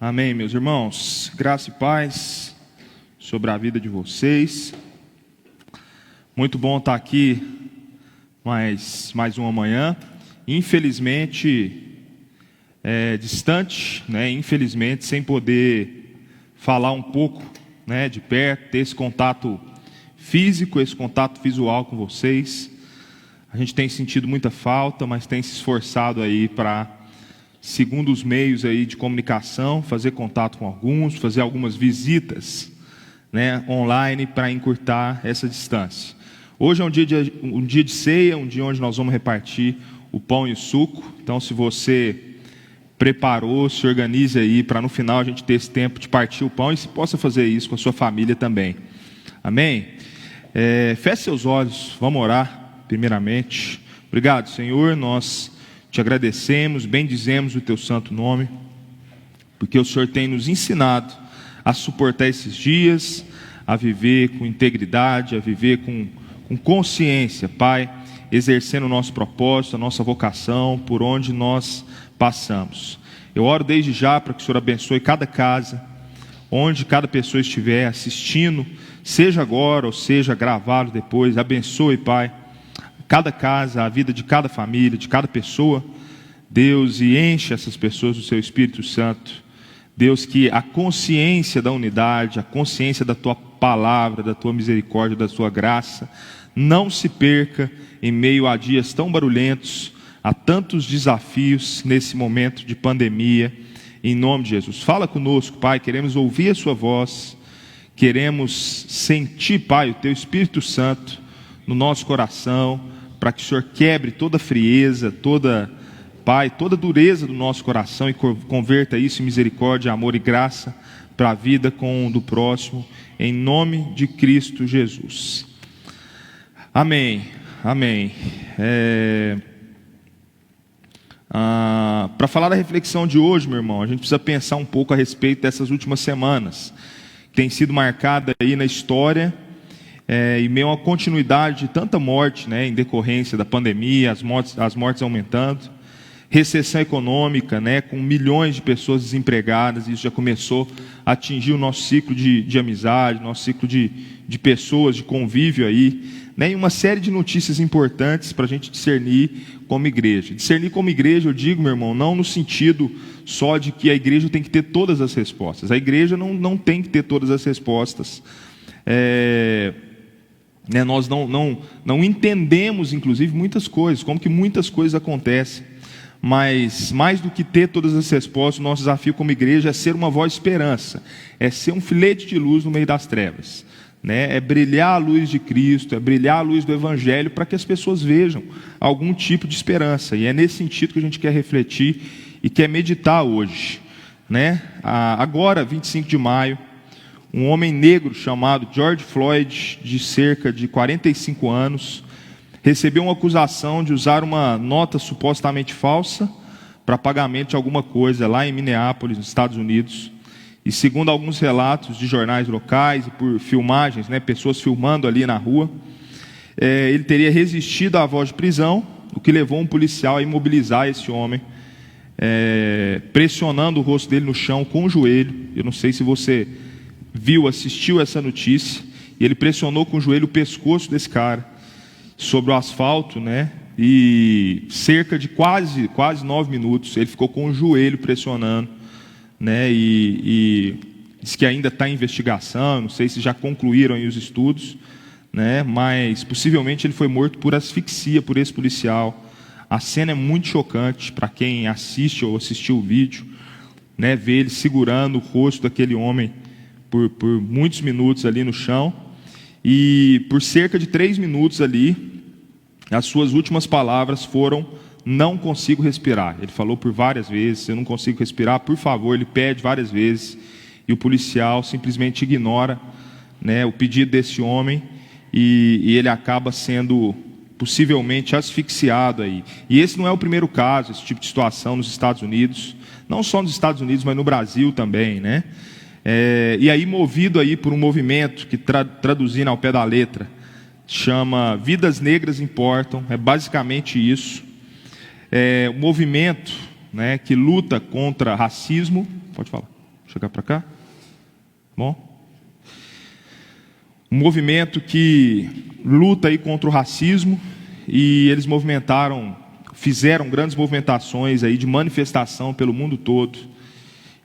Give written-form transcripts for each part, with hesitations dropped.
Amém, meus irmãos. Graça e paz sobre a vida de vocês. Muito bom estar aqui mais uma manhã. Infelizmente, distante, infelizmente, sem poder falar um pouco, de perto, ter esse contato físico, esse contato visual com vocês. A gente tem sentido muita falta, mas tem se esforçado aí para, segundo os meios aí de comunicação, fazer contato com alguns, fazer algumas visitas, online para encurtar essa distância. Hoje é um dia de ceia, um dia onde nós vamos repartir o pão e o suco. Então, se você preparou, se organize aí para no final a gente ter esse tempo de partir o pão e se possa fazer isso com a sua família também. Amém? Feche seus olhos, vamos orar primeiramente. Obrigado, Senhor, nós te agradecemos, bendizemos o teu santo nome, porque o Senhor tem nos ensinado a suportar esses dias, a viver com integridade, a viver com consciência, Pai, exercendo o nosso propósito, a nossa vocação, por onde nós passamos. Eu oro desde já para que o Senhor abençoe cada casa, onde cada pessoa estiver assistindo, seja agora ou seja gravado depois. Abençoe, Pai, cada casa, a vida de cada família, de cada pessoa, Deus, e enche essas pessoas do seu Espírito Santo. Deus, que a consciência da unidade, a consciência da tua palavra, da tua misericórdia, da tua graça, não se perca em meio a dias tão barulhentos, a tantos desafios nesse momento de pandemia, em nome de Jesus. Fala conosco, Pai, queremos ouvir a sua voz, queremos sentir, Pai, o teu Espírito Santo no nosso coração, para que o Senhor quebre toda frieza, toda dureza do nosso coração e converta isso em misericórdia, amor e graça para a vida com o do próximo, em nome de Cristo Jesus. Amém, amém. Para falar da reflexão de hoje, meu irmão, a gente precisa pensar um pouco a respeito dessas últimas semanas, que tem sido marcada aí na história, e meio a uma continuidade de tanta morte, em decorrência da pandemia, as mortes aumentando, recessão econômica, com milhões de pessoas desempregadas. Isso já começou a atingir o nosso ciclo de amizade, nosso ciclo de pessoas, de convívio aí, e uma série de notícias importantes para a gente discernir como igreja. Discernir como igreja, eu digo, meu irmão, não no sentido só de que a igreja tem que ter todas as respostas. A igreja não tem que ter todas as respostas. Nós não entendemos, inclusive, muitas coisas, como que muitas coisas acontecem. Mas, mais do que ter todas as respostas, o nosso desafio como igreja é ser uma voz de esperança, é ser um filete de luz no meio das trevas, é brilhar a luz de Cristo, é brilhar a luz do Evangelho, para que as pessoas vejam algum tipo de esperança. E é nesse sentido que a gente quer refletir e quer meditar hoje. Agora, 25 de maio, um homem negro chamado George Floyd, de cerca de 45 anos, recebeu uma acusação de usar uma nota supostamente falsa para pagamento de alguma coisa lá em Minneapolis, nos Estados Unidos. E segundo alguns relatos de jornais locais e por filmagens, pessoas filmando ali na rua, ele teria resistido à voz de prisão, o que levou um policial a imobilizar esse homem, pressionando o rosto dele no chão com o joelho. Eu não sei se você assistiu essa notícia, e ele pressionou com o joelho o pescoço desse cara sobre o asfalto, e cerca de quase 9 minutos ele ficou com o joelho pressionando, e diz que ainda está em investigação, não sei se já concluíram aí os estudos, mas possivelmente ele foi morto por asfixia por esse policial. A cena é muito chocante para quem assiste ou assistiu o vídeo, ver ele segurando o rosto daquele homem por muitos minutos ali no chão, e por cerca de 3 minutos ali, as suas últimas palavras foram: não consigo respirar. Ele falou por várias vezes: eu não consigo respirar, por favor. Ele pede várias vezes, e o policial simplesmente ignora, o pedido desse homem, e ele acaba sendo possivelmente asfixiado aí. E esse não é o primeiro caso, esse tipo de situação nos Estados Unidos, não só nos Estados Unidos, mas no Brasil também, e aí, movido aí por um movimento que, traduzindo ao pé da letra, chama Vidas Negras Importam, é basicamente isso. Um movimento, que luta contra racismo. Pode falar. chegar para cá. Bom. Um movimento que luta aí contra o racismo, e eles fizeram grandes movimentações aí de manifestação pelo mundo todo.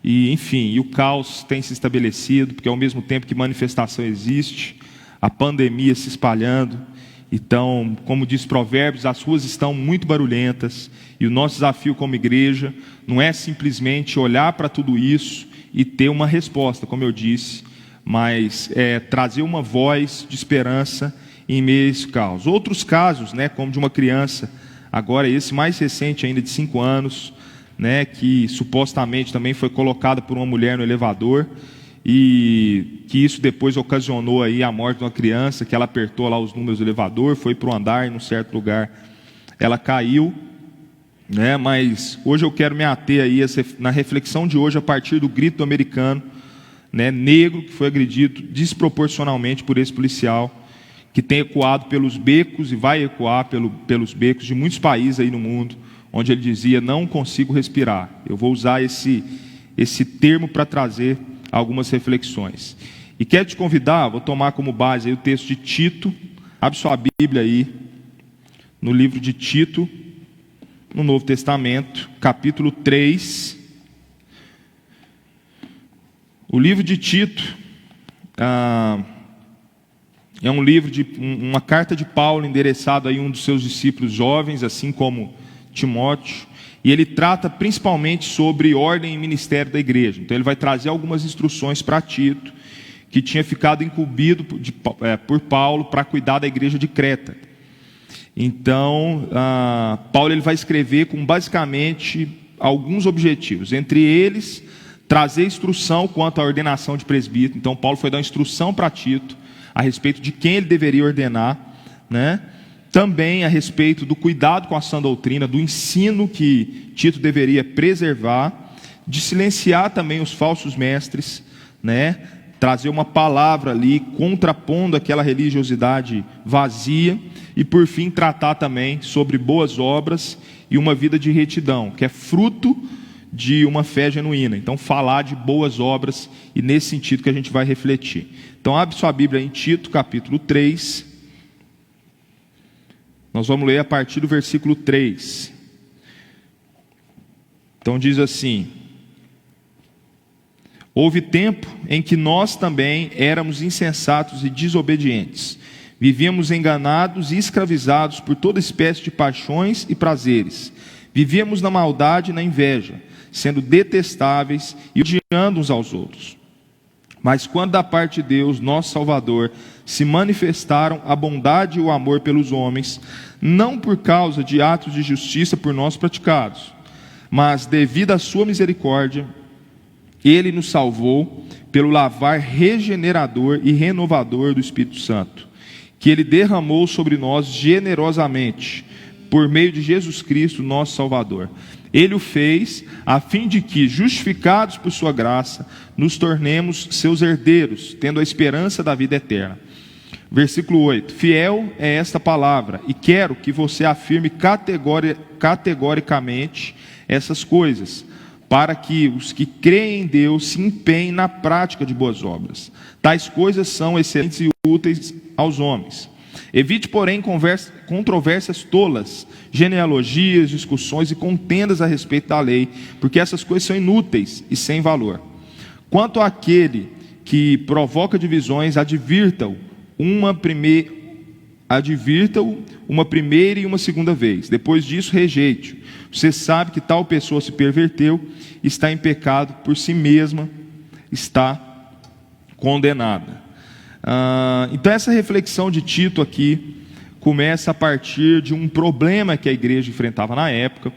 E, enfim, o caos tem se estabelecido, porque ao mesmo tempo que manifestação existe, a pandemia se espalhando. Então, como diz Provérbios, as ruas estão muito barulhentas, e o nosso desafio como igreja não é simplesmente olhar para tudo isso e ter uma resposta, como eu disse, mas trazer uma voz de esperança em meio a esse caos. Outros casos, né, como de uma criança, agora esse mais recente ainda, de 5 anos, né, que supostamente também foi colocada por uma mulher no elevador, e que isso depois ocasionou aí a morte de uma criança, que ela apertou lá os números do elevador, foi para o andar e num certo lugar ela caiu, né, mas hoje eu quero me ater aí na reflexão de hoje a partir do grito do americano, né, negro, que foi agredido desproporcionalmente por esse policial, que tem ecoado pelos becos e vai ecoar pelos becos de muitos países aí no mundo, onde ele dizia: não consigo respirar. Eu vou usar esse termo para trazer algumas reflexões. E quero te convidar, vou tomar como base aí o texto de Tito. Abre sua Bíblia aí, no livro de Tito, no Novo Testamento, capítulo 3. O livro de Tito é um livro uma carta de Paulo endereçada a um dos seus discípulos jovens, assim como Timóteo, e ele trata principalmente sobre ordem e ministério da igreja. Então ele vai trazer algumas instruções para Tito, que tinha ficado incumbido por Paulo para cuidar da igreja de Creta. Então Paulo ele vai escrever com basicamente alguns objetivos, entre eles trazer instrução quanto à ordenação de presbítero. Então Paulo foi dar instrução para Tito a respeito de quem ele deveria ordenar, né? Também a respeito do cuidado com a sã doutrina, do ensino que Tito deveria preservar, de silenciar também os falsos mestres, né? Trazer uma palavra ali, contrapondo aquela religiosidade vazia, e por fim tratar também sobre boas obras e uma vida de retidão, que é fruto de uma fé genuína. Então falar de boas obras, e nesse sentido que a gente vai refletir. Então abre sua Bíblia em Tito, capítulo 3. Nós vamos ler a partir do versículo 3. Então diz assim: houve tempo em que nós também éramos insensatos e desobedientes. Vivíamos enganados e escravizados por toda espécie de paixões e prazeres. Vivíamos na maldade e na inveja, sendo detestáveis e odiando uns aos outros. Mas quando da parte de Deus, nosso Salvador, se manifestaram a bondade e o amor pelos homens, não por causa de atos de justiça por nós praticados, mas devido à sua misericórdia, Ele nos salvou pelo lavar regenerador e renovador do Espírito Santo, que Ele derramou sobre nós generosamente, por meio de Jesus Cristo, nosso Salvador. Ele o fez a fim de que, justificados por sua graça, nos tornemos seus herdeiros, tendo a esperança da vida eterna. Versículo 8. Fiel é esta palavra, e quero que você afirme categoricamente essas coisas, para que os que creem em Deus se empenhem na prática de boas obras. Tais coisas são excelentes e úteis aos homens. Evite, porém, controvérsias tolas, genealogias, discussões e contendas a respeito da lei, porque essas coisas são inúteis e sem valor. Quanto àquele que provoca divisões, advirta-o uma primeira e uma segunda vez. Depois disso, rejeite-o. Você sabe que tal pessoa se perverteu, está em pecado por si mesma, está condenada. Então essa reflexão de Tito aqui começa a partir de um problema que a igreja enfrentava na época,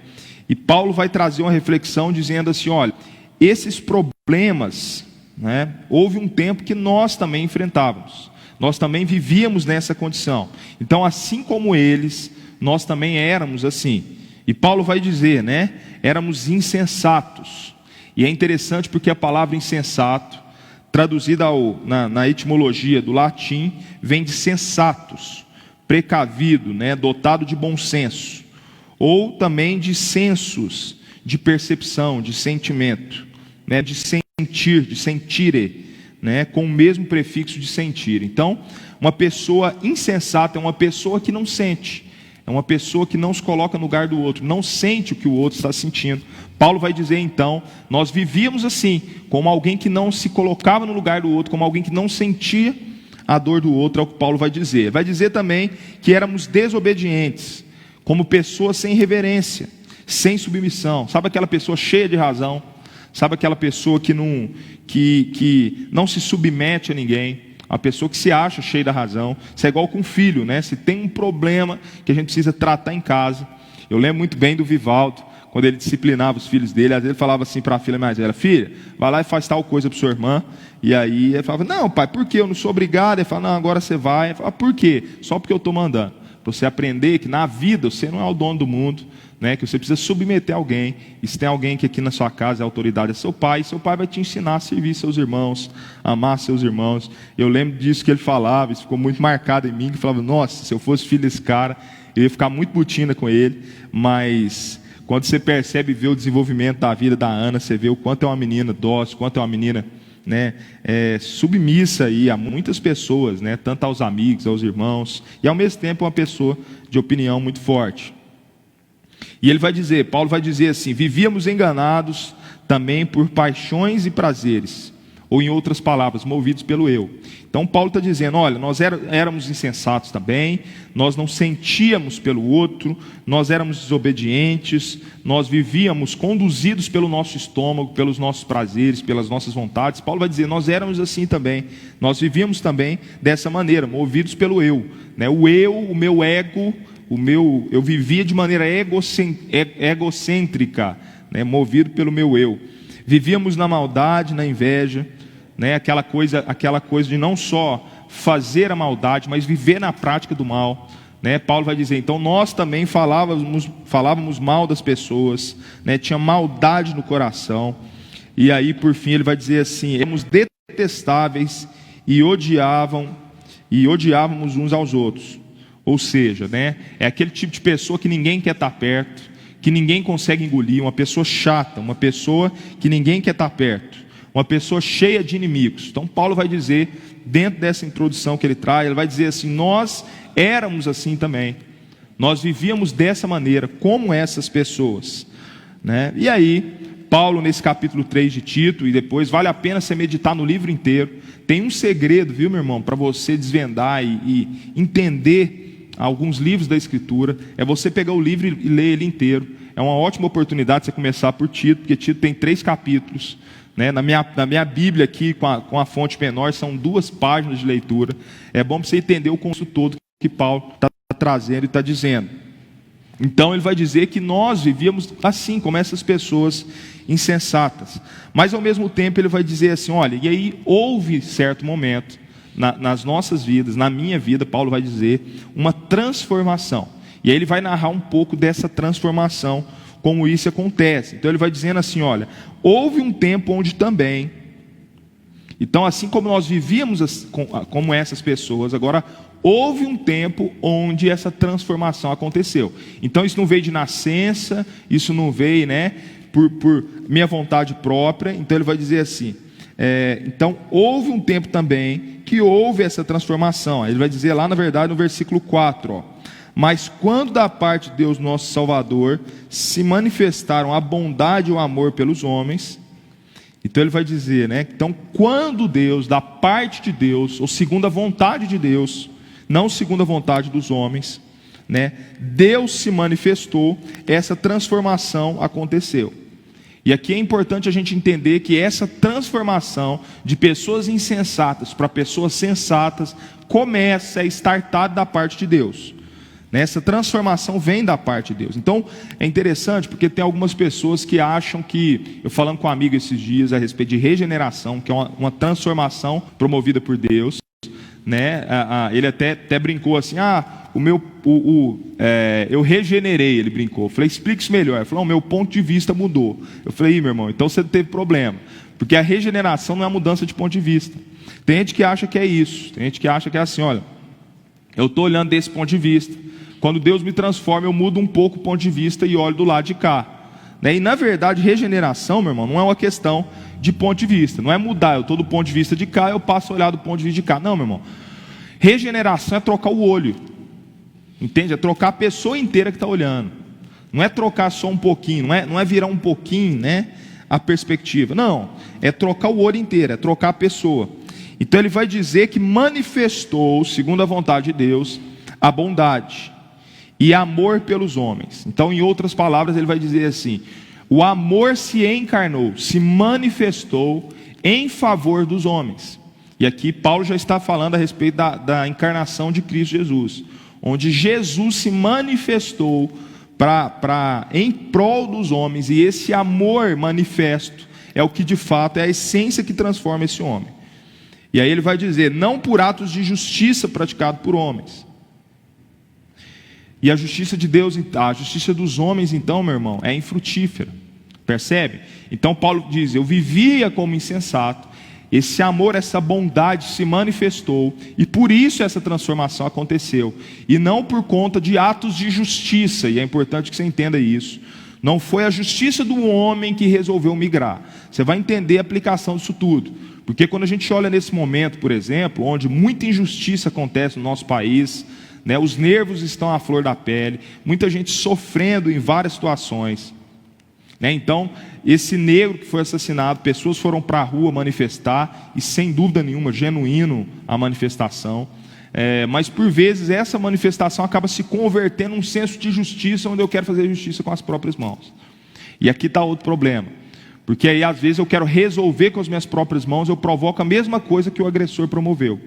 e Paulo vai trazer uma reflexão dizendo assim: olha, esses problemas, né, houve um tempo que nós também enfrentávamos, nós também vivíamos nessa condição. Então, assim como eles, nós também éramos assim. E Paulo vai dizer, né, éramos insensatos. E é interessante porque a palavra insensato, traduzida na etimologia do latim, vem de sensatus, precavido, né, dotado de bom senso, ou também de sensus, de percepção, de sentimento, né, de sentir, de sentire, né, com o mesmo prefixo de sentir. Então, uma pessoa insensata é uma pessoa que não sente, é uma pessoa que não se coloca no lugar do outro, não sente o que o outro está sentindo. Paulo vai dizer então, nós vivíamos assim, como alguém que não se colocava no lugar do outro, como alguém que não sentia a dor do outro, é o que Paulo vai dizer. Vai dizer também que éramos desobedientes, como pessoas sem reverência, sem submissão. Sabe aquela pessoa cheia de razão? Sabe aquela pessoa que não se submete a ninguém? A pessoa que se acha cheia da razão. Isso é igual com um filho, né? Se tem um problema que a gente precisa tratar em casa. Eu lembro muito bem do Vivaldo, quando ele disciplinava os filhos dele. Às vezes ele falava assim para a filha mais velha: filha, vai lá e faz tal coisa para sua irmã. E aí ele falava: não, pai, por quê? Eu não sou obrigado. Ele falava: não, agora você vai. Ele falava: por quê? Só porque eu estou mandando. Para você aprender que na vida você não é o dono do mundo, né? Que você precisa submeter alguém. E se tem alguém que aqui na sua casa é autoridade, é seu pai vai te ensinar a servir seus irmãos, a amar seus irmãos. Eu lembro disso que ele falava, isso ficou muito marcado em mim, que falava: nossa, se eu fosse filho desse cara, eu ia ficar muito botina com ele. Mas quando você percebe e vê o desenvolvimento da vida da Ana, você vê o quanto é uma menina dócil, quanto é uma menina, né, submissa aí a muitas pessoas, né, tanto aos amigos, aos irmãos, e ao mesmo tempo uma pessoa de opinião muito forte. E ele vai dizer, Paulo vai dizer assim: vivíamos enganados também por paixões e prazeres, ou em outras palavras, movidos pelo eu. Então Paulo está dizendo: olha, nós éramos insensatos também, nós não sentíamos pelo outro, nós éramos desobedientes, nós vivíamos conduzidos pelo nosso estômago, pelos nossos prazeres, pelas nossas vontades. Paulo vai dizer: nós éramos assim também, nós vivíamos também dessa maneira, movidos pelo eu, né? O eu, o meu ego, eu vivia de maneira egocêntrica, né? Movido pelo meu eu. Vivíamos na maldade, na inveja, né? Aquela coisa de não só fazer a maldade, mas viver na prática do mal, né? Paulo vai dizer, então nós também falávamos mal das pessoas, né? Tinha maldade no coração. E aí por fim ele vai dizer assim: éramos detestáveis e odiávamos uns aos outros. Ou seja, né, é aquele tipo de pessoa que ninguém quer estar perto, que ninguém consegue engolir, uma pessoa chata, uma pessoa que ninguém quer estar perto, uma pessoa cheia de inimigos. Então Paulo vai dizer, dentro dessa introdução que ele traz, ele vai dizer assim: nós éramos assim também, nós vivíamos dessa maneira, como essas pessoas, né? E aí, Paulo nesse capítulo 3 de Tito, e depois vale a pena você meditar no livro inteiro, tem um segredo, viu, meu irmão, para você desvendar e entender alguns livros da Escritura, é você pegar o livro e ler ele inteiro. É uma ótima oportunidade você começar por Tito, porque Tito tem 3 capítulos, né? Na minha Bíblia aqui, com a fonte menor, são 2 páginas de leitura. É bom para você entender o contexto todo que Paulo está trazendo e está dizendo. Então ele vai dizer que nós vivíamos assim, como essas pessoas insensatas. Mas ao mesmo tempo ele vai dizer assim: olha, e aí houve certo momento nas nossas vidas, na minha vida, Paulo vai dizer, uma transformação. E aí ele vai narrar um pouco dessa transformação, como isso acontece. Então ele vai dizendo assim: olha, houve um tempo onde também, então assim como nós vivíamos como essas pessoas, agora houve um tempo onde essa transformação aconteceu. Então isso não veio de nascença, isso não veio, né, por minha vontade própria. Então ele vai dizer assim: então houve um tempo também que houve essa transformação. Ele vai dizer lá, na verdade, no versículo 4, ó: mas quando da parte de Deus nosso Salvador se manifestaram a bondade e o amor pelos homens. Então ele vai dizer, né, então quando Deus, da parte de Deus, ou segundo a vontade de Deus, não segundo a vontade dos homens, né, Deus se manifestou, essa transformação aconteceu. E aqui é importante a gente entender que essa transformação de pessoas insensatas para pessoas sensatas começa a startar da parte de Deus. Essa transformação vem da parte de Deus. Então é interessante porque tem algumas pessoas que acham que, eu falando com um amigo esses dias a respeito de regeneração, que é uma transformação promovida por Deus, né? Ele até brincou assim: eu regenerei, ele brincou. Eu falei: explique isso melhor. Ele falou: meu ponto de vista mudou. Eu falei: meu irmão, então você teve problema, porque a regeneração não é a mudança de ponto de vista. Tem gente que acha que é isso, tem gente que acha que é assim: olha, eu estou olhando desse ponto de vista, quando Deus me transforma, eu mudo um pouco o ponto de vista e olho do lado de cá, né? E na verdade, regeneração, meu irmão, não é uma questão de ponto de vista. Não é mudar, eu estou do ponto de vista de cá, eu passo a olhar do ponto de vista de cá. Não, meu irmão. Regeneração é trocar o olho. Entende? É trocar a pessoa inteira que está olhando. Não é trocar só um pouquinho, não é virar um pouquinho, né, a perspectiva. Não, é trocar o olho inteiro, é trocar a pessoa. Então ele vai dizer que manifestou, segundo a vontade de Deus, a bondade e amor pelos homens. Então, em outras palavras, ele vai dizer assim: o amor se encarnou, se manifestou em favor dos homens. E aqui Paulo já está falando a respeito da encarnação de Cristo Jesus, onde Jesus se manifestou em prol dos homens, e esse amor manifesto é o que de fato é a essência que transforma esse homem. E aí ele vai dizer: não por atos de justiça praticado por homens. E a justiça de Deus, a justiça dos homens, então, meu irmão, é infrutífera. Percebe? Então Paulo diz: eu vivia como insensato, esse amor, essa bondade se manifestou, e por isso essa transformação aconteceu, e não por conta de atos de justiça. E é importante que você entenda isso. Não foi a justiça do homem que resolveu migrar. Você vai entender a aplicação disso tudo, porque quando a gente olha nesse momento, por exemplo, onde muita injustiça acontece no nosso país, né, os nervos estão à flor da pele, muita gente sofrendo em várias situações, né? Então, esse negro que foi assassinado, pessoas foram para a rua manifestar, e sem dúvida nenhuma, genuíno a manifestação, mas por vezes essa manifestação acaba se convertendo num senso de justiça, onde eu quero fazer justiça com as próprias mãos. E aqui está outro problema, porque aí às vezes eu quero resolver com as minhas próprias mãos, eu provoco a mesma coisa que o agressor promoveu.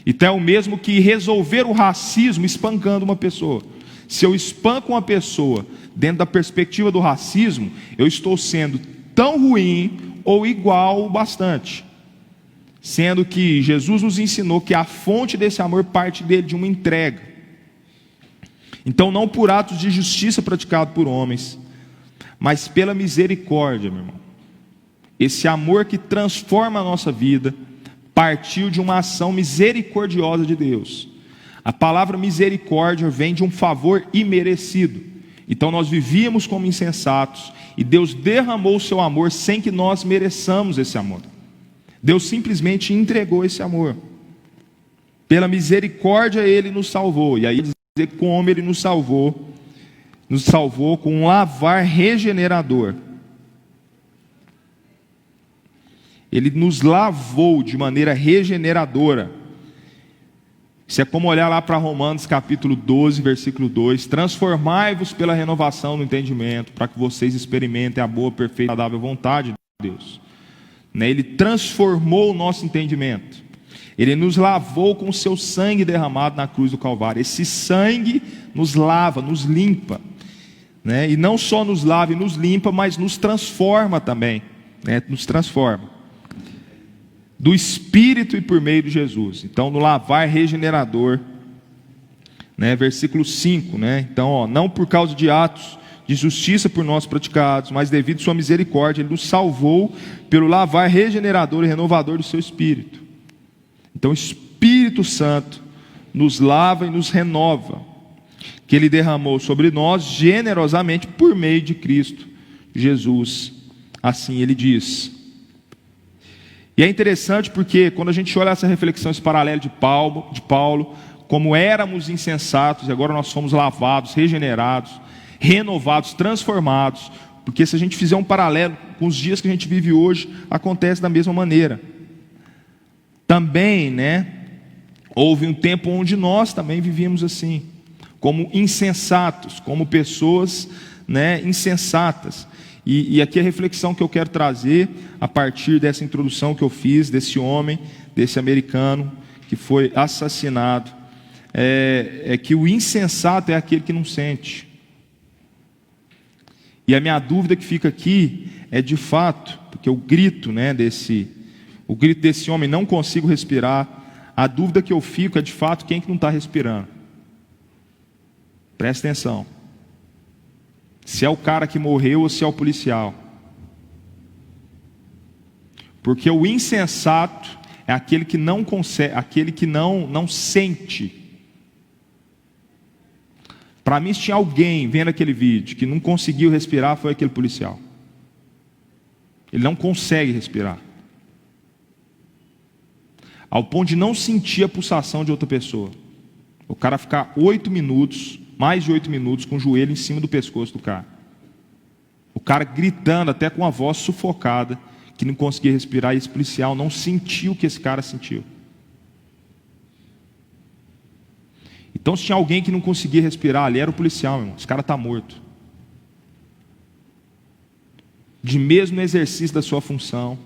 Então é o mesmo que resolver o racismo espancando uma pessoa. Se eu espanco uma pessoa dentro da perspectiva do racismo, eu estou sendo tão ruim ou igual o bastante. Sendo que Jesus nos ensinou que a fonte desse amor parte dele, de uma entrega. Então não por atos de justiça praticado por homens, mas pela misericórdia, meu irmão. Esse amor que transforma a nossa vida partiu de uma ação misericordiosa de Deus. A palavra misericórdia vem de um favor imerecido. Então nós vivíamos como insensatos, e Deus derramou o seu amor sem que nós mereçamos esse amor. Deus simplesmente entregou esse amor. Pela misericórdia Ele nos salvou. E aí dizer como Ele nos salvou com um lavar regenerador. Ele nos lavou de maneira regeneradora. Isso é como olhar lá para Romanos capítulo 12, versículo 2. Transformai-vos pela renovação do entendimento, para que vocês experimentem a boa, perfeita e agradável vontade de Deus. Ele transformou o nosso entendimento. Ele nos lavou com o seu sangue derramado na cruz do Calvário. Esse sangue nos lava, nos limpa, né? E não só nos lava e nos limpa, mas nos transforma também, né? Nos transforma do Espírito e por meio de Jesus. Então, no lavar regenerador, né? Versículo 5, né? Então, não por causa de atos de justiça por nós praticados, mas devido à sua misericórdia, Ele nos salvou pelo lavar regenerador e renovador do seu Espírito. Então o Espírito Santo nos lava e nos renova, que Ele derramou sobre nós generosamente por meio de Cristo Jesus, assim Ele diz. E é interessante porque quando a gente olha essa reflexão, esse paralelo de Paulo, como éramos insensatos e agora nós somos lavados, regenerados, renovados, transformados, porque se a gente fizer um paralelo com os dias que a gente vive hoje, acontece da mesma maneira. Também, né, houve um tempo onde nós também vivíamos assim, como insensatos, como pessoas, né, insensatas. E aqui a reflexão que eu quero trazer, a partir dessa introdução que eu fiz, desse homem, desse americano, que foi assassinado, é que o insensato é aquele que não sente. E a minha dúvida que fica aqui é de fato, porque o grito desse homem, não consigo respirar, a dúvida que eu fico é de fato quem que não está respirando. Presta atenção. Se é o cara que morreu ou se é o policial. Porque o insensato é aquele que não consegue, aquele que não sente. Para mim, se tinha alguém vendo aquele vídeo que não conseguiu respirar, foi aquele policial. Ele não consegue respirar. Ao ponto de não sentir a pulsação de outra pessoa. O cara ficar 8 minutos, mais de 8 minutos, com o joelho em cima do pescoço do cara. O cara gritando, até com a voz sufocada, que não conseguia respirar, e esse policial não sentiu o que esse cara sentiu. Então, se tinha alguém que não conseguia respirar ali, era o policial, meu irmão. Esse cara está morto. De mesmo no exercício da sua função,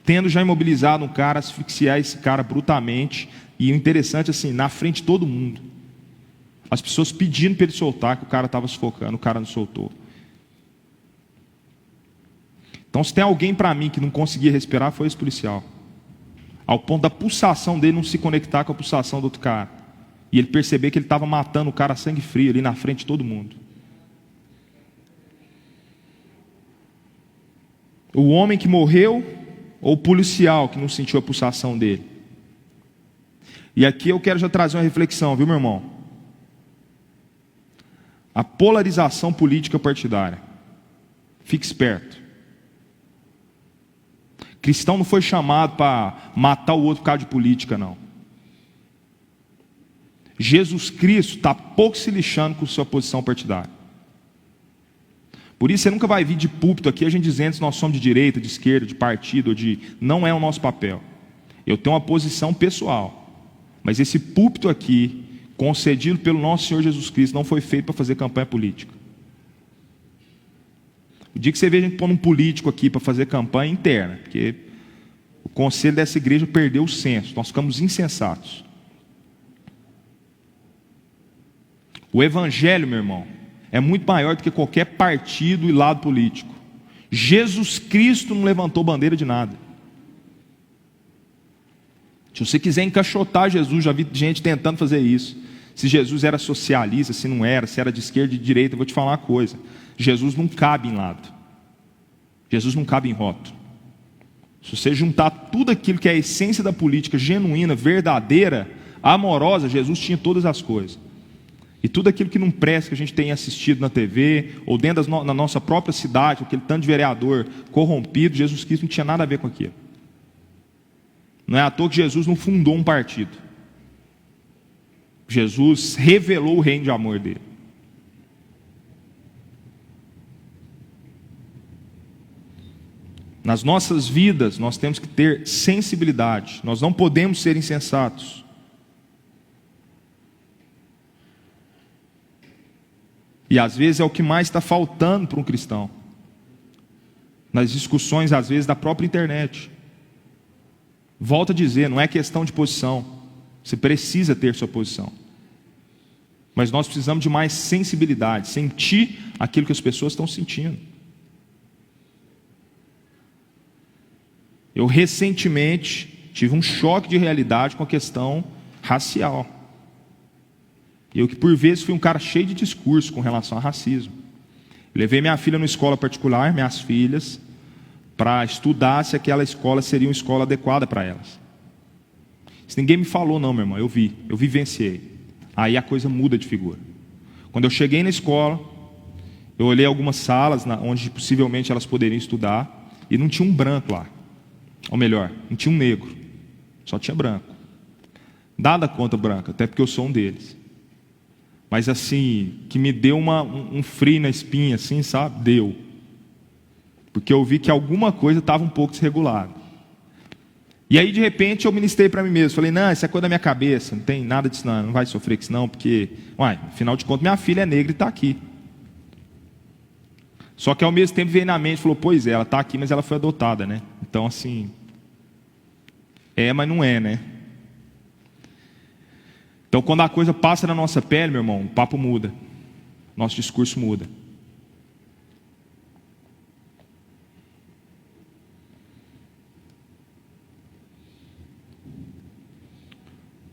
tendo já imobilizado um cara, asfixiar esse cara brutalmente, e o interessante assim, na frente de todo mundo, as pessoas pedindo para ele soltar, que o cara estava sufocando, o cara não soltou. Então, se tem alguém para mim que não conseguia respirar, foi esse policial, ao ponto da pulsação dele não se conectar com a pulsação do outro cara, e ele perceber que ele estava matando o cara a sangue frio ali na frente de todo mundo. O homem que morreu, ou o policial que não sentiu a pulsação dele? E aqui eu quero já trazer uma reflexão, viu, meu irmão? A polarização política partidária. Fique esperto. Cristão não foi chamado para matar o outro por causa de política, não. Jesus Cristo está pouco se lixando com sua posição partidária. Por isso você nunca vai vir de púlpito aqui a gente dizendo se nós somos de direita, de esquerda, de partido, ou de... Não é o nosso papel. Eu tenho uma posição pessoal. Mas esse púlpito aqui, concedido pelo nosso Senhor Jesus Cristo, não foi feito para fazer campanha política. O dia que você vê a gente pondo um político aqui para fazer campanha interna, porque o conselho dessa igreja perdeu o senso, nós ficamos insensatos. O evangelho, meu irmão, é muito maior do que qualquer partido e lado político. Jesus Cristo não levantou bandeira de nada. Se você quiser encaixotar Jesus, já vi gente tentando fazer isso. Se Jesus era socialista, se não era, se era de esquerda, de direita, eu vou te falar uma coisa. Jesus não cabe em lado. Jesus não cabe em rótulo. Se você juntar tudo aquilo que é a essência da política, genuína, verdadeira, amorosa, Jesus tinha todas as coisas. E tudo aquilo que não presta, que a gente tem assistido na TV, ou dentro da nossa própria cidade, aquele tanto de vereador corrompido, Jesus Cristo não tinha nada a ver com aquilo. Não é à toa que Jesus não fundou um partido. Jesus revelou o reino de amor dele. Nas nossas vidas, nós temos que ter sensibilidade. Nós não podemos ser insensatos. E às vezes é o que mais está faltando para um cristão. Nas discussões, às vezes, da própria internet. Volto a dizer, não é questão de posição. Você precisa ter sua posição. Mas nós precisamos de mais sensibilidade, sentir aquilo que as pessoas estão sentindo. Eu recentemente tive um choque de realidade com a questão racial. Eu que por vezes fui um cara cheio de discurso com relação a racismo. Levei minha filha numa escola particular, minhas filhas, para estudar se aquela escola seria uma escola adequada para elas. Isso ninguém me falou não, meu irmão, eu vivenciei. Aí a coisa muda de figura. Quando eu cheguei na escola, eu olhei algumas salas onde possivelmente elas poderiam estudar, e não tinha um branco lá. Ou melhor, não tinha um negro, só tinha branco. Nada contra branco, até porque eu sou um deles. Mas assim, que me deu um frio na espinha, assim, sabe? Deu. Porque eu vi que alguma coisa estava um pouco desregulada. E aí, de repente, eu ministrei para mim mesmo. Falei, não, isso é coisa da minha cabeça, não tem nada disso não vai sofrer com isso não, porque, afinal de contas, minha filha é negra e está aqui. Só que ao mesmo tempo veio na mente, falou, pois é, ela está aqui, mas ela foi adotada, né? Então, assim, mas não é, né? Então, quando a coisa passa na nossa pele, meu irmão, o papo muda. Nosso discurso muda.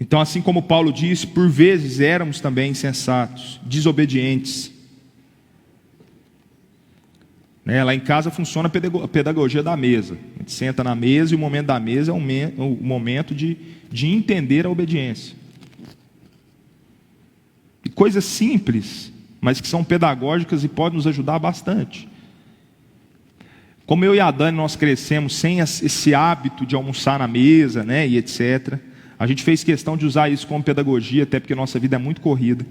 Então, assim como Paulo disse, por vezes éramos também insensatos, desobedientes. Lá em casa funciona a pedagogia da mesa. A gente senta na mesa e o momento da mesa é o momento de entender a obediência. coisas simples, mas que são pedagógicas e podem nos ajudar bastante. Como eu e a Dani, nós crescemos sem esse hábito de almoçar na mesa, né, e etc. A gente fez questão de usar isso como pedagogia, até porque nossa vida é muito corrida.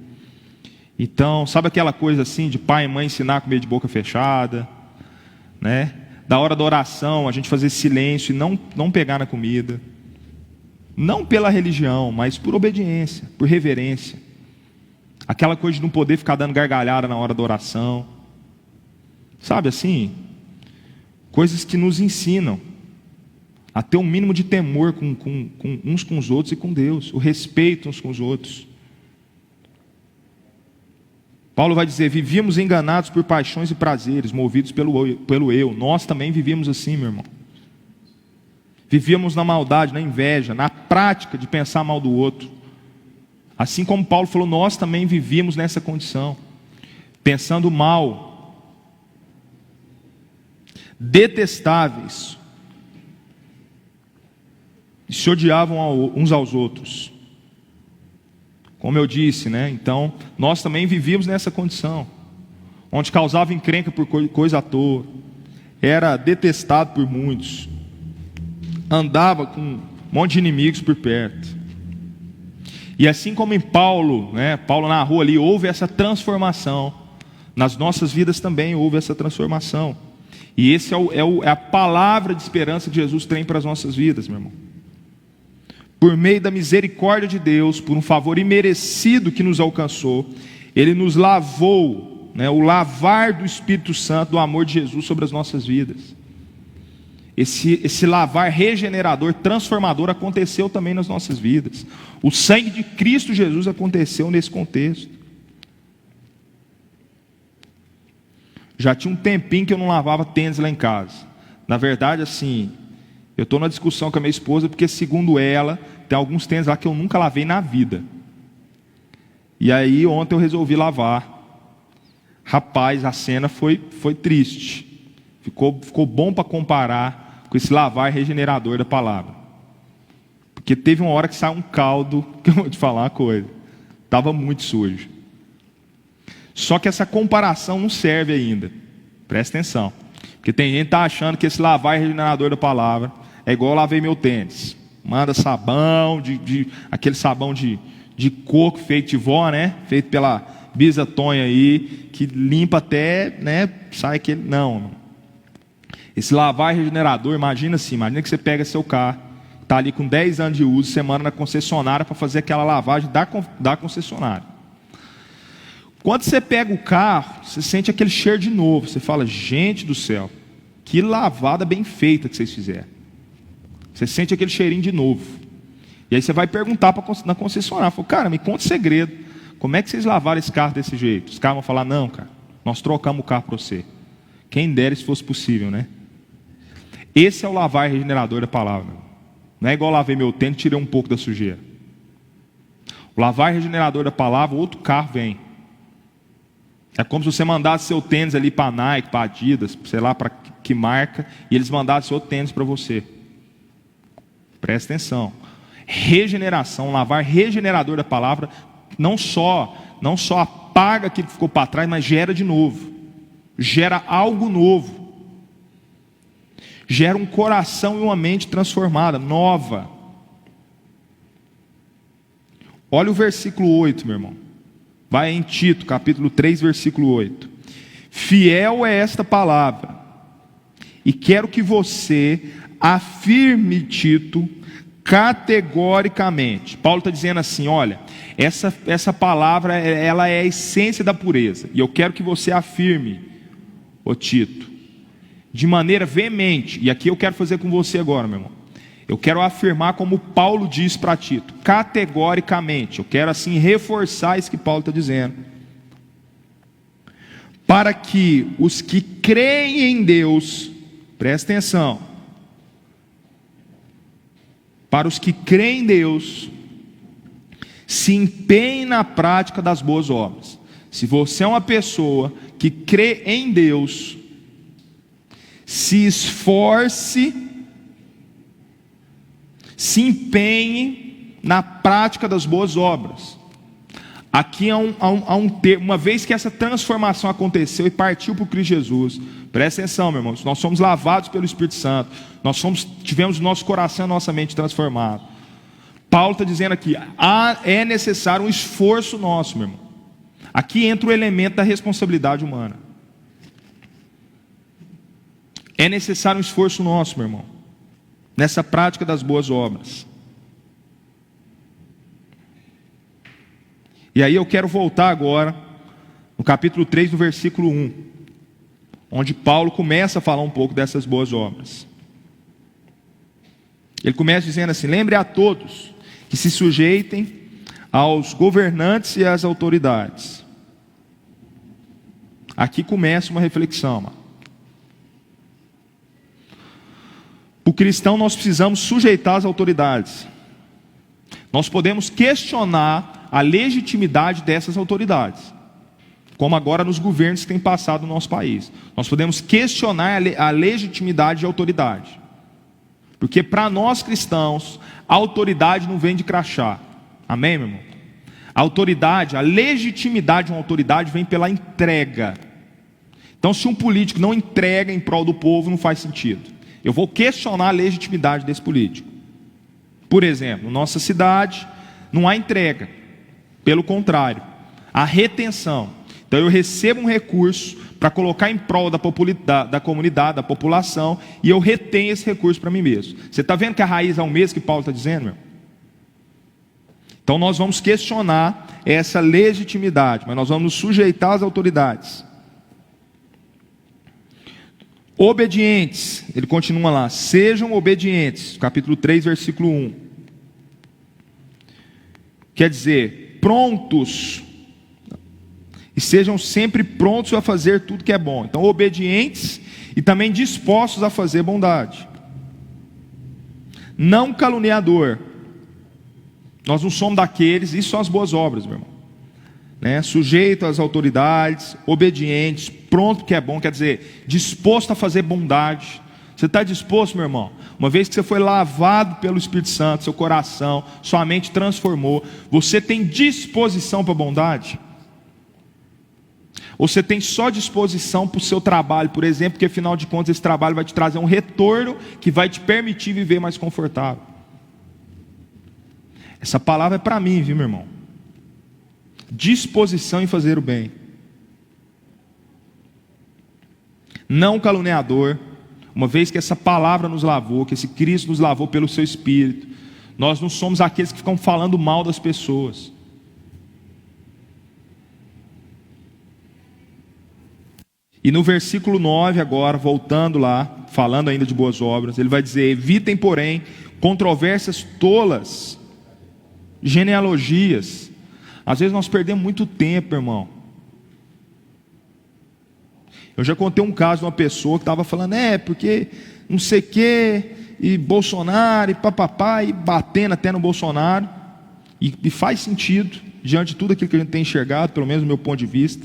Então, sabe aquela coisa assim, de pai e mãe ensinar a comer de boca fechada, né? Da hora da oração, a gente fazer silêncio e não pegar na comida. Não pela religião, mas por obediência, por reverência. Aquela coisa de não poder ficar dando gargalhada na hora da oração. Sabe assim? Coisas que nos ensinam a ter um mínimo de temor com uns com os outros e com Deus. O respeito uns com os outros. Paulo vai dizer, vivíamos enganados por paixões e prazeres, movidos pelo eu. Nós também vivíamos assim, meu irmão. Vivíamos na maldade, na inveja, na prática de pensar mal do outro. Assim como Paulo falou, nós também vivíamos nessa condição. Pensando mal. Detestáveis. E se odiavam uns aos outros. Como eu disse, né? Então, nós também vivíamos nessa condição. Onde causava encrenca por coisa à toa. Era detestado por muitos. Andava com um monte de inimigos por perto. E assim como em Paulo, né? Paulo narrou ali, houve essa transformação. Nas nossas vidas também houve essa transformação. E esse é a palavra de esperança que Jesus tem para as nossas vidas, meu irmão. Por meio da misericórdia de Deus, por um favor imerecido que nos alcançou, Ele nos lavou, né, o lavar do Espírito Santo, do amor de Jesus sobre as nossas vidas. Esse lavar regenerador, transformador, aconteceu também nas nossas vidas. O sangue de Cristo Jesus aconteceu nesse contexto. Já tinha um tempinho que eu não lavava tênis lá em casa. Na verdade, assim... Eu estou na discussão com a minha esposa, porque segundo ela, tem alguns tênis lá que eu nunca lavei na vida. E aí ontem eu resolvi lavar. Rapaz, a cena foi triste. Ficou bom para comparar com esse lavar regenerador da palavra. Porque teve uma hora que saiu um caldo, que eu vou te falar uma coisa. Estava muito sujo. Só que essa comparação não serve ainda. Presta atenção. Porque tem gente que está achando que esse lavar regenerador da palavra é igual eu lavei meu tênis. Manda sabão, aquele sabão de coco feito de vó, né? Feito pela Bisa Tonha aí, que limpa até, né? Sai aquele... Não. Esse lavar regenerador, imagina assim, imagina que você pega seu carro, está ali com 10 anos de uso, você manda na concessionária para fazer aquela lavagem da concessionária. Quando você pega o carro, você sente aquele cheiro de novo. Você fala, gente do céu, que lavada bem feita que vocês fizeram. Você sente aquele cheirinho de novo. E aí você vai perguntar na concessionária. Fala, cara, me conta o segredo. Como é que vocês lavaram esse carro desse jeito? Os caras vão falar, não, cara, nós trocamos o carro para você. Quem dera se fosse possível, né? Esse é o lavar regenerador da palavra. Não é igual lavei meu tênis e tirei um pouco da sujeira. O lavar regenerador da palavra, outro carro vem. É como se você mandasse seu tênis ali para a Nike, para a Adidas, sei lá para que marca, e eles mandassem outro tênis para você. Presta atenção. Regeneração, lavar regenerador da palavra, não só apaga aquilo que ficou para trás, mas gera de novo. Gera algo novo. Gera um coração e uma mente transformada, nova. Olha o versículo 8, meu irmão. Vai em Tito, capítulo 3, versículo 8. Fiel é esta palavra, e quero que você afirme, Tito, categoricamente. Paulo está dizendo assim, olha, essa palavra, ela é a essência da pureza, e eu quero que você afirme, ô Tito, de maneira veemente, e aqui eu quero fazer com você agora, meu irmão. Eu quero afirmar como Paulo diz para Tito, categoricamente. Eu quero assim reforçar isso que Paulo está dizendo. Para que os que creem em Deus, presta atenção, para os que creem em Deus, se empenhem na prática das boas obras. Se você é uma pessoa que crê em Deus, se esforce, se empenhe na prática das boas obras. Aqui uma vez que essa transformação aconteceu e partiu para o Cristo Jesus, presta atenção, meu irmão, nós somos lavados pelo Espírito Santo, tivemos o nosso coração e a nossa mente transformado. Paulo está dizendo aqui, é necessário um esforço nosso, meu irmão. Aqui entra o elemento da responsabilidade humana. É necessário um esforço nosso, meu irmão, nessa prática das boas obras. E aí eu quero voltar agora, no capítulo 3, no versículo 1, onde Paulo começa a falar um pouco dessas boas obras. Ele começa dizendo assim: lembre a todos que se sujeitem aos governantes e às autoridades. Aqui começa uma reflexão, mano. O cristão, nós precisamos sujeitar as autoridades. Nós podemos questionar a legitimidade dessas autoridades, como agora nos governos que têm passado no nosso país. Nós podemos questionar a legitimidade de autoridade, porque para nós cristãos, a autoridade não vem de crachá. Amém, meu irmão? A autoridade, a legitimidade de uma autoridade vem pela entrega. Então, se um político não entrega em prol do povo, não faz sentido. Eu vou questionar a legitimidade desse político. Por exemplo, nossa cidade não há entrega. Pelo contrário, há retenção. Então eu recebo um recurso para colocar em prol da comunidade, da população, e eu retenho esse recurso para mim mesmo. Você está vendo que a raiz é o mesmo que Paulo está dizendo, meu? Então nós vamos questionar essa legitimidade, mas nós vamos nos sujeitar às autoridades. Obedientes, ele continua lá, sejam obedientes, capítulo 3, versículo 1. Quer dizer, prontos, e sejam sempre prontos a fazer tudo que é bom. Então, obedientes e também dispostos a fazer bondade. Não caluniador. Nós não somos daqueles, isso são as boas obras, meu irmão, né? Sujeito às autoridades, obedientes, pronto que é bom, quer dizer, disposto a fazer bondade. Você está disposto, meu irmão? Uma vez que você foi lavado pelo Espírito Santo, seu coração, sua mente transformou, você tem disposição para a bondade? Ou você tem só disposição para o seu trabalho, por exemplo, porque afinal de contas esse trabalho vai te trazer um retorno que vai te permitir viver mais confortável? Essa palavra é para mim, viu, meu irmão? Disposição em fazer o bem. Não caluniador. Uma vez que essa palavra nos lavou, que esse Cristo nos lavou pelo seu Espírito, nós não somos aqueles que ficam falando mal das pessoas. E no versículo 9 agora, voltando lá, falando ainda de boas obras, ele vai dizer: evitem, porém, controvérsias tolas, genealogias. Às vezes nós perdemos muito tempo, irmão. Eu já contei um caso de uma pessoa que estava falando, porque não sei o quê, e Bolsonaro, e papapá, e batendo até no Bolsonaro, e faz sentido, diante de tudo aquilo que a gente tem enxergado, pelo menos do meu ponto de vista,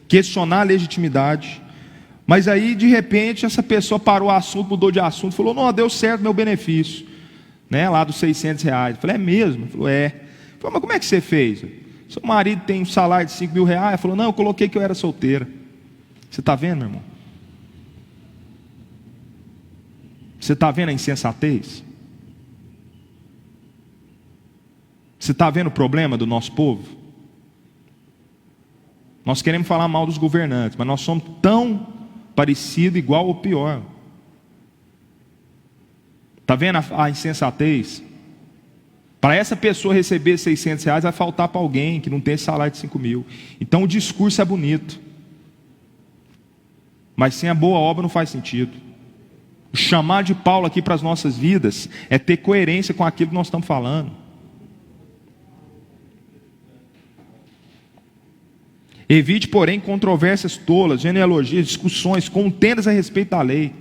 questionar a legitimidade. Mas aí, de repente, essa pessoa parou o assunto, mudou de assunto, falou: não, deu certo meu benefício, né, lá dos R$600. Eu falei: é mesmo? Ele falou: é. Eu falei: mas como é que você fez? Seu marido tem um salário de R$5.000. Ele falou: não, eu coloquei que eu era solteira. Você está vendo, meu irmão? Você está vendo a insensatez? Você está vendo o problema do nosso povo? Nós queremos falar mal dos governantes, mas nós somos tão parecidos, igual ou pior. Está vendo a insensatez? Para essa pessoa receber R$600, vai faltar para alguém que não tem esse salário de 5.000. Então o discurso é bonito, mas sem a boa obra não faz sentido. O chamar de Paulo aqui para as nossas vidas é ter coerência com aquilo que nós estamos falando. Evite, porém, controvérsias tolas, genealogias, discussões, contendas a respeito da lei.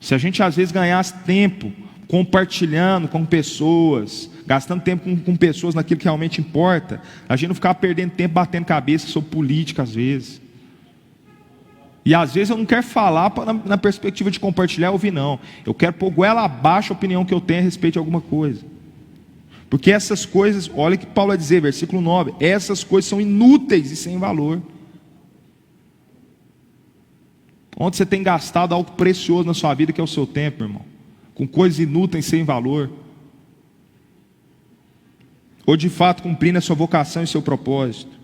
Se a gente às vezes ganhasse tempo compartilhando com pessoas, gastando tempo com pessoas naquilo que realmente importa, a gente não ficava perdendo tempo batendo cabeça sobre política às vezes. E às vezes eu não quero falar na perspectiva de compartilhar ou ouvir, não. Eu quero pôr goela abaixo a opinião que eu tenho a respeito de alguma coisa. Porque essas coisas, olha o que Paulo vai dizer, versículo 9, essas coisas são inúteis e sem valor. Onde você tem gastado algo precioso na sua vida, que é o seu tempo, irmão? Com coisas inúteis sem valor? Ou de fato cumprindo a sua vocação e seu propósito?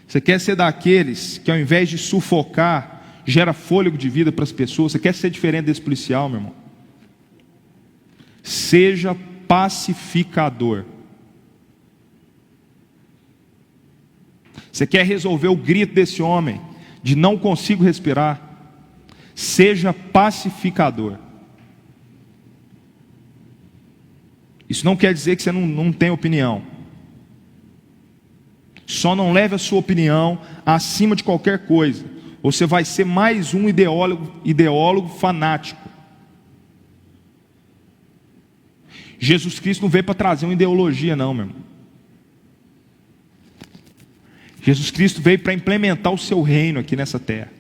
Você quer ser daqueles que ao invés de sufocar, gera fôlego de vida para as pessoas? Você quer ser diferente desse policial, meu irmão? Seja pacificador. Você quer resolver o grito desse homem de não consigo respirar? Seja pacificador. Isso não quer dizer que você não tem opinião. Só não leve a sua opinião acima de qualquer coisa, ou você vai ser mais um ideólogo fanático. Jesus Cristo não veio para trazer uma ideologia não, meu irmão. Jesus Cristo veio para implementar o seu reino aqui nessa terra.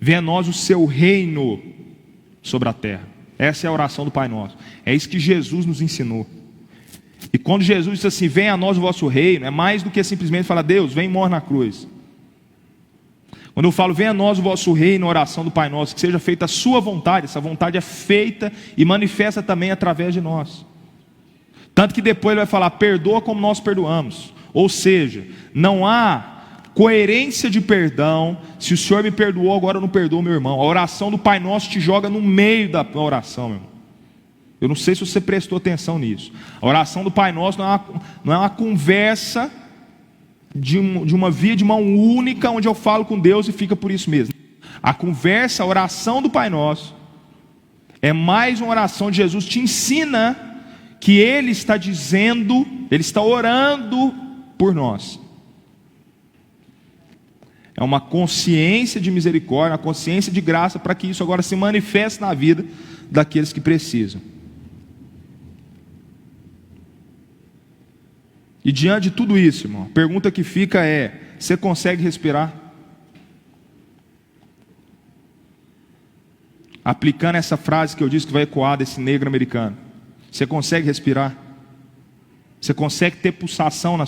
Venha a nós o seu reino sobre a terra. Essa é a oração do Pai Nosso. É isso que Jesus nos ensinou. E quando Jesus disse assim, venha a nós o vosso reino, é mais do que simplesmente falar, Deus, vem e morre na cruz. Quando eu falo, venha a nós o vosso reino, a oração do Pai Nosso, que seja feita a sua vontade, essa vontade é feita e manifesta também através de nós. Tanto que depois ele vai falar, perdoa como nós perdoamos. Ou seja, não há coerência de perdão. Se o Senhor me perdoou, agora eu não perdoo meu irmão. A oração do Pai Nosso te joga no meio da oração, meu irmão. Eu não sei se você prestou atenção nisso. A oração do Pai Nosso não é uma conversa de uma via de mão única, onde eu falo com Deus e fica por isso mesmo. A conversa, a oração do Pai Nosso é mais uma oração de Jesus, te ensina que Ele está dizendo, Ele está orando por nós. É uma consciência de misericórdia, uma consciência de graça, para que isso agora se manifeste na vida daqueles que precisam. E diante de tudo isso, irmão, a pergunta que fica é, você consegue respirar? Aplicando essa frase que eu disse que vai ecoar desse negro americano, você consegue respirar? Você consegue ter pulsação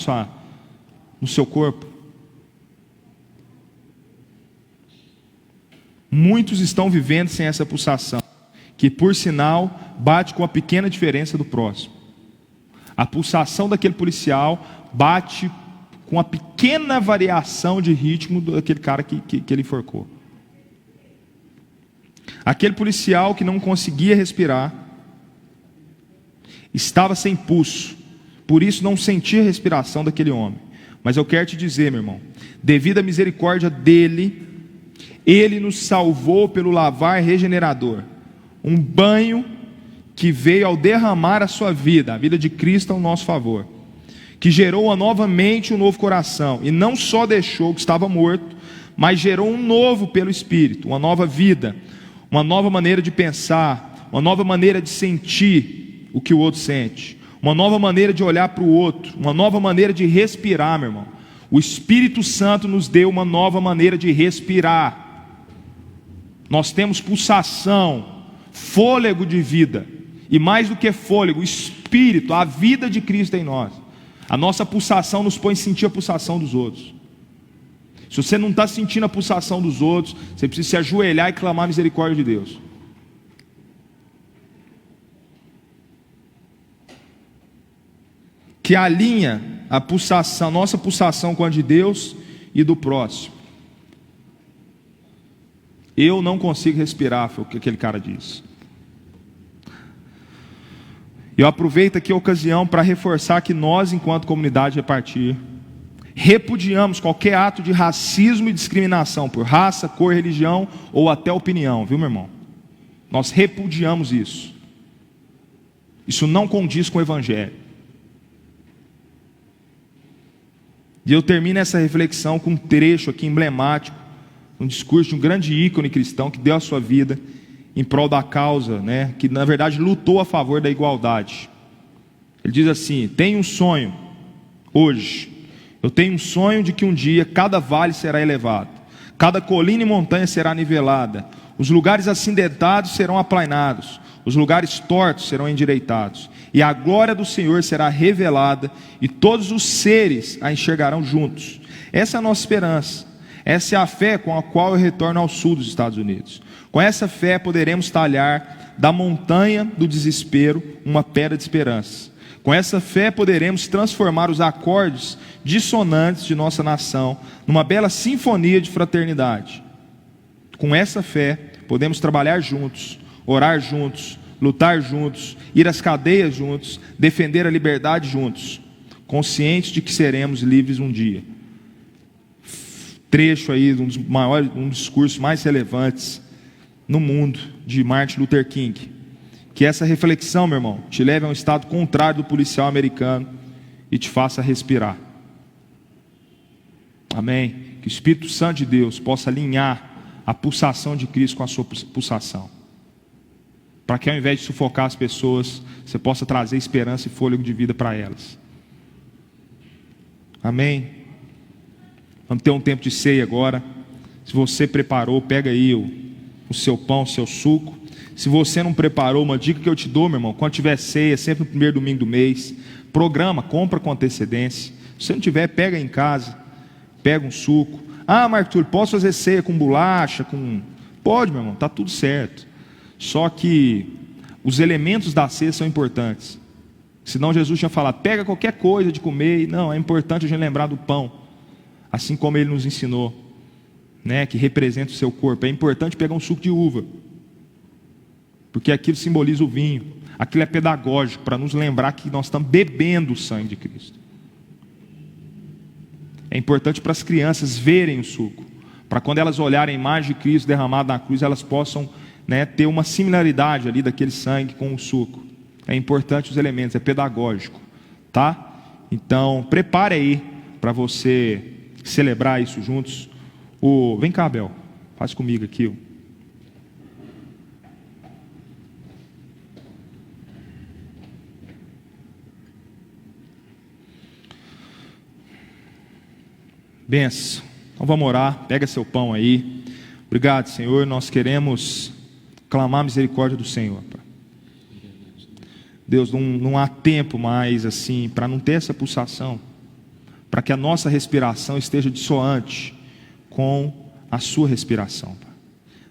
no seu corpo? Muitos estão vivendo sem essa pulsação, que por sinal bate com a pequena diferença do próximo. A pulsação daquele policial bate com a pequena variação de ritmo daquele cara que ele enforcou. Aquele policial que não conseguia respirar, estava sem pulso, por isso não sentia a respiração daquele homem. Mas eu quero te dizer, meu irmão, devido à misericórdia dele, ele nos salvou pelo lavar regenerador, um banho que veio ao derramar a sua vida, a vida de Cristo ao nosso favor, que gerou novamente um novo coração, e não só deixou o que estava morto, mas gerou um novo pelo Espírito, uma nova vida, uma nova maneira de pensar, uma nova maneira de sentir o que o outro sente, uma nova maneira de olhar para o outro, uma nova maneira de respirar, meu irmão. O Espírito Santo nos deu uma nova maneira de respirar. Nós temos pulsação, fôlego de vida, e mais do que fôlego, Espírito, a vida de Cristo em nós. A nossa pulsação nos põe a sentir a pulsação dos outros. Se você não está sentindo a pulsação dos outros, você precisa se ajoelhar e clamar a misericórdia de Deus. Que alinha a pulsação, nossa pulsação com a de Deus e do próximo. Eu não consigo respirar, foi o que aquele cara disse. Eu aproveito aqui a ocasião para reforçar que nós, enquanto comunidade Repartir, repudiamos qualquer ato de racismo e discriminação por raça, cor, religião ou até opinião, viu, meu irmão? Nós repudiamos isso. Isso não condiz com o Evangelho. E eu termino essa reflexão com um trecho aqui emblemático, um discurso de um grande ícone cristão que deu a sua vida em prol da causa, né, que na verdade lutou a favor da igualdade. Ele diz assim: tenho um sonho hoje, eu tenho um sonho de que um dia cada vale será elevado, cada colina e montanha será nivelada, Os lugares acidentados serão aplainados, os lugares tortos serão endireitados, e a glória do Senhor será revelada, e todos os seres a enxergarão juntos. Essa é a nossa esperança, essa é a fé com a qual eu retorno ao sul dos Estados Unidos. Com essa fé poderemos talhar da montanha do desespero uma pedra de esperança. Com essa fé poderemos transformar os acordes dissonantes de nossa nação numa bela sinfonia de fraternidade. Com essa fé podemos trabalhar juntos, orar juntos, lutar juntos, ir às cadeias juntos, defender a liberdade juntos, conscientes de que seremos livres um dia. Trecho aí de um dos discursos mais relevantes no mundo, de Martin Luther King. Que essa reflexão, meu irmão, te leve a um estado contrário do policial americano e te faça respirar. Amém? Que o Espírito Santo de Deus possa alinhar a pulsação de Cristo com a sua pulsação, para que ao invés de sufocar as pessoas, você possa trazer esperança e fôlego de vida para elas. Amém? Vamos ter um tempo de ceia agora. Se você preparou, pega aí o seu pão, o seu suco. Se você não preparou, uma dica que eu te dou, meu irmão: quando tiver ceia, sempre no primeiro domingo do mês, programa, compra com antecedência. Se você não tiver, pega em casa, pega um suco. Ah, Marco Túlio, posso fazer ceia com bolacha? Pode, meu irmão, está tudo certo. Só que os elementos da ceia são importantes. Senão Jesus tinha falado, pega qualquer coisa de comer. Não, é importante a gente lembrar do pão, assim como Ele nos ensinou, né, que representa o seu corpo. É importante pegar um suco de uva, porque aquilo simboliza o vinho. Aquilo é pedagógico, para nos lembrar que nós estamos bebendo o sangue de Cristo. É importante para as crianças verem o suco, para quando elas olharem a imagem de Cristo derramado na cruz, elas possam, né, ter uma similaridade ali daquele sangue com o suco. É importante os elementos, é pedagógico, tá? Então, prepare aí para você celebrar isso juntos. Vem cá, Abel, faz comigo aqui. Benção. Então vamos orar. Pega seu pão aí. Obrigado, Senhor. Nós queremos clamar a misericórdia do Senhor, Pai. Deus, não há tempo mais assim para não ter essa pulsação, para que a nossa respiração esteja dissoante com a sua respiração, Pai.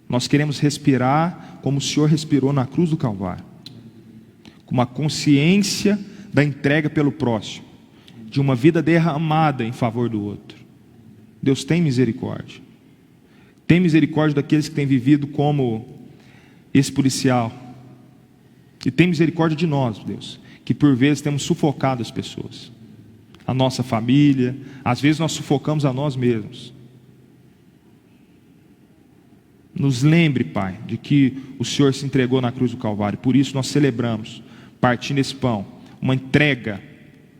Nós queremos respirar como o Senhor respirou na cruz do Calvário, com uma consciência da entrega pelo próximo, de uma vida derramada em favor do outro. Deus, tem misericórdia. Tem misericórdia daqueles que têm vivido como esse policial. E tem misericórdia de nós, Deus, que por vezes temos sufocado as pessoas, a nossa família. Às vezes nós sufocamos a nós mesmos. Nos lembre, Pai, de que o Senhor se entregou na cruz do Calvário. Por isso nós celebramos, partindo esse pão, uma entrega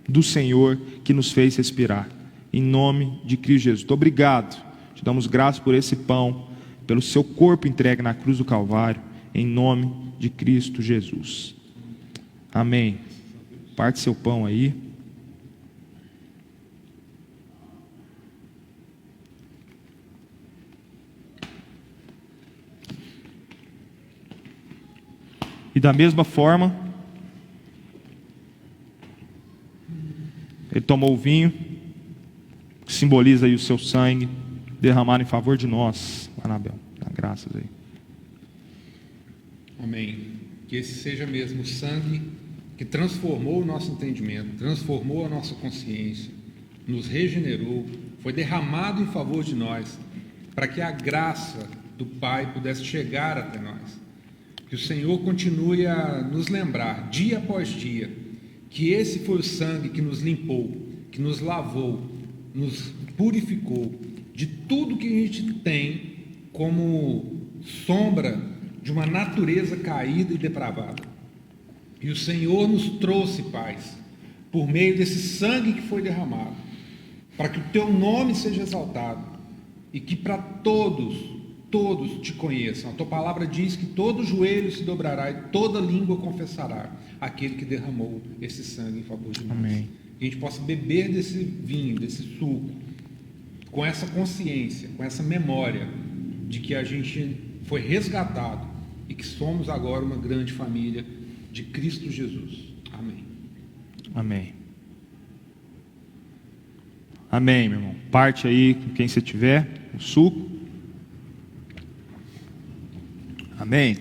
do Senhor que nos fez respirar. Em nome de Cristo Jesus. Muito obrigado. Te damos graças por esse pão, pelo seu corpo entregue na cruz do Calvário, em nome de Cristo Jesus. Amém. Parte seu pão aí. E da mesma forma, ele tomou o vinho, que simboliza aí o seu sangue derramado em favor de nós. Anabel, dá graças aí. Amém. Que esse seja mesmo o sangue que transformou o nosso entendimento, transformou a nossa consciência, nos regenerou, foi derramado em favor de nós, para que a graça do Pai pudesse chegar até nós. Que o Senhor continue a nos lembrar, dia após dia, que esse foi o sangue que nos limpou, que nos lavou, nos purificou de tudo que a gente tem como sombra de uma natureza caída e depravada. E o Senhor nos trouxe paz por meio desse sangue que foi derramado, para que o teu nome seja exaltado e que para todos te conheçam. A tua palavra diz que todo joelho se dobrará e toda língua confessará aquele que derramou esse sangue em favor de nós. Amém. Que a gente possa beber desse vinho, desse suco, com essa consciência, com essa memória de que a gente foi resgatado e que somos agora uma grande família de Cristo Jesus. Amém. Amém. Amém, meu irmão. Parte aí com quem você tiver, o suco. Amém.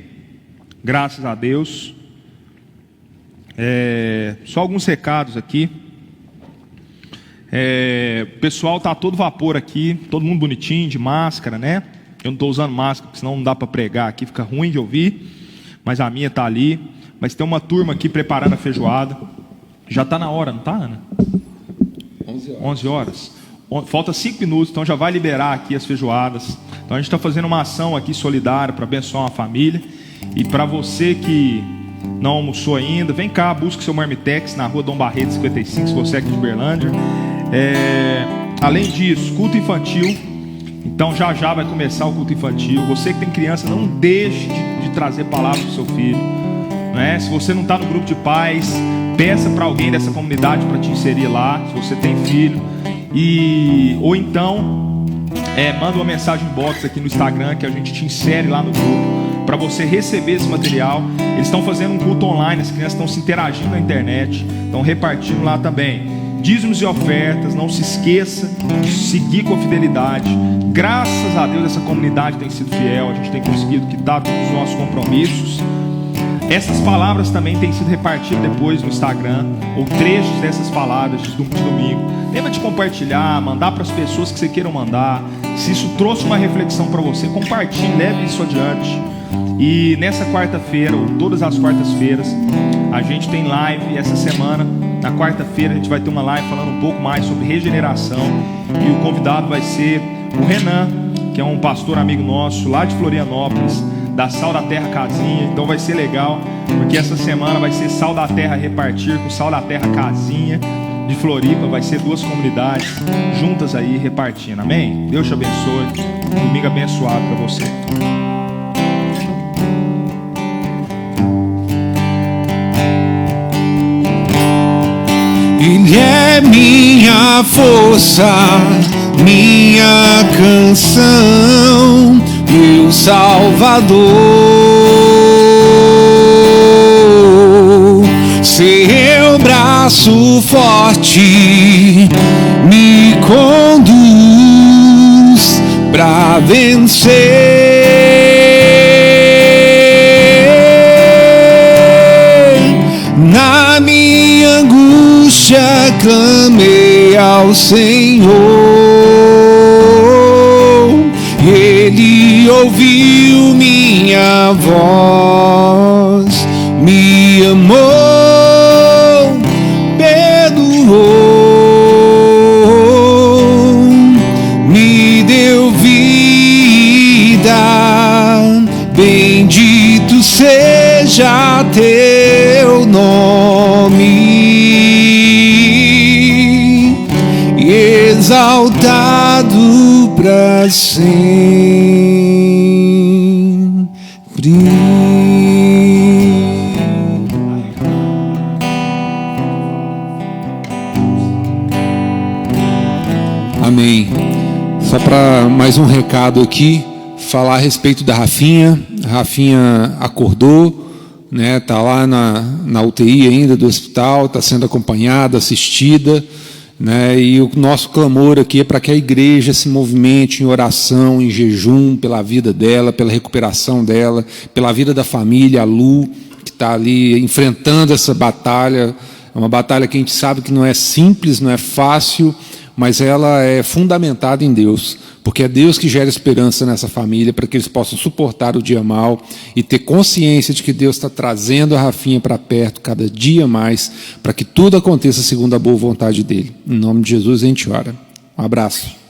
Graças a Deus. Só alguns recados aqui. O pessoal está todo vapor aqui, todo mundo bonitinho, de máscara, né? Eu não estou usando máscara, porque senão não dá para pregar aqui, fica ruim de ouvir. Mas a minha está ali. Mas tem uma turma aqui preparando a feijoada. Já está na hora, não está, Ana? 11 horas. Falta 5 minutos, então já vai liberar aqui as feijoadas. Então a gente está fazendo uma ação aqui solidária para abençoar uma família. E para você que não almoçou ainda, vem cá, busque seu Marmitex na rua Dom Barreto 55, se você é aqui de Uberlândia. Além disso, culto infantil. Então já vai começar o culto infantil. Você que tem criança, não deixe de trazer palavra para o seu filho, não é? Se você não está no grupo de pais, peça para alguém dessa comunidade para te inserir lá, se você tem filho. Ou então manda uma mensagem inbox aqui no Instagram, que a gente te insere lá no grupo para você receber esse material. Eles estão fazendo um culto online, as crianças estão se interagindo na internet, estão repartindo lá também dízimos e ofertas. Não se esqueça de seguir com fidelidade. Graças a Deus essa comunidade tem sido fiel, a gente tem conseguido quitar todos os nossos compromissos. Essas palavras também têm sido repartidas depois no Instagram, ou trechos dessas palavras de domingo. Lembra de compartilhar, mandar para as pessoas que você queira mandar. Se isso trouxe uma reflexão para você, compartilhe, leve isso adiante. E nessa quarta-feira, ou todas as quartas-feiras, a gente tem live essa semana. Na quarta-feira a gente vai ter uma live falando um pouco mais sobre regeneração. E o convidado vai ser o Renan, que é um pastor amigo nosso lá de Florianópolis, da Sal da Terra Casinha. Então vai ser legal, porque essa semana vai ser Sal da Terra Repartir com Sal da Terra Casinha de Floripa. Vai ser 2 comunidades juntas aí repartindo. Amém? Deus te abençoe. Domingo abençoado para você. Ele é minha força, minha canção, meu Salvador. Seu braço forte me conduz pra vencer. Na minha angústia clamei ao Senhor, Ele ouviu minha voz, me amou, perdoou, me deu vida. Bendito seja teu nome, exaltado para sempre. Amém. Só para mais um recado aqui, falar a respeito da Rafinha. A Rafinha acordou, né? Tá lá na UTI ainda do hospital, está sendo acompanhada, assistida, né? E o nosso clamor aqui é para que a igreja se movimente em oração, em jejum, pela vida dela, pela recuperação dela, pela vida da família, a Lu, que está ali enfrentando essa batalha. É uma batalha que a gente sabe que não é simples, não é fácil, mas ela é fundamentada em Deus, porque é Deus que gera esperança nessa família, para que eles possam suportar o dia mau e ter consciência de que Deus está trazendo a Rafinha para perto cada dia mais, para que tudo aconteça segundo a boa vontade dele. Em nome de Jesus a gente ora. Um abraço.